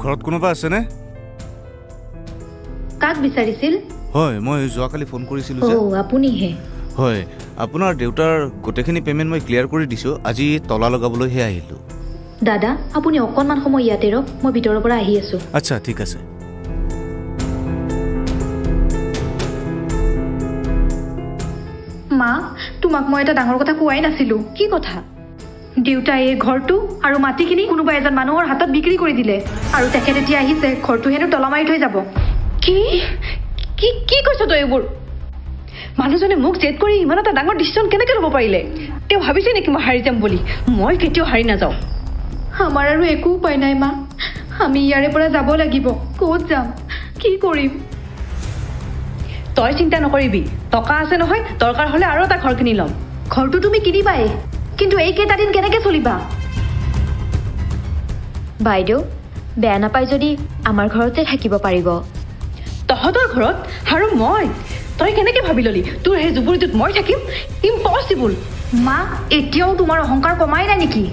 ঘৰত কোনোবা আছেনে? কাক বিচাৰিছিল? হয়, মই যোৱাকালি ফোন কৰিছিলোঁ যে। আপুনিহে? হয়, আপোনাৰ দেউতাৰ গোটেইখিনি পে'মেণ্ট মই ক্লিয়াৰ কৰি দিছোঁ। আজি তলা লগাবলৈহে আহিলোঁ। দাদা, আপুনি অকণমান সময় ইয়াতে ৰওক, মই ভিতৰৰ পৰা আহি আছোঁ। আচ্ছা, ঠিক আছে। মা, তোমাক মই এটা ডাঙৰ কথা কোৱাই নাছিলোঁ। কি কথা? দেউতাই এই ঘৰটো আৰু মাটিখিনি কোনোবা এজন মানুহৰ হাতত বিক্ৰী কৰি দিলে, আৰু তেখেত এতিয়া আহিছে ঘৰটো হেনো তলা মাৰি থৈ যাব। কি কি কি কৈছ তই এইবোৰ? মানুহজনে মোক জেদ কৰি ইমান এটা ডাঙৰ ডিচিশ্যন কেনেকৈ ল'ব পাৰিলে? তেওঁ ভাবিছে নেকি মই হাৰি যাম বুলি? মই কেতিয়াও হাৰি নাযাওঁ। আমাৰ আৰু একো উপায় নাই মা, আমি ইয়াৰে পৰা যাব লাগিব। ক'ত যাম, কি কৰিম? তই চিন্তা নকৰিবি, টকা আছে নহয়, দৰকাৰ হ'লে আৰু এটা ঘৰ কিনি ল'ম। ঘৰটো তুমি কিনিবাই, কিন্তু এইকেইটা দিন কেনেকৈ চলিবা? বাইদেউ, বেয়া নাপায় যদি আমাৰ ঘৰতে থাকিব পাৰিব। তহঁতৰ ঘৰত? আৰু মই? তই কেনেকৈ ভাবি ল'লি তোৰ সেই জুবুৰিটোত মই থাকিম? ইম্পচিবল। মা, এতিয়াও তোমাৰ অহংকাৰ কমাই নাই নেকি?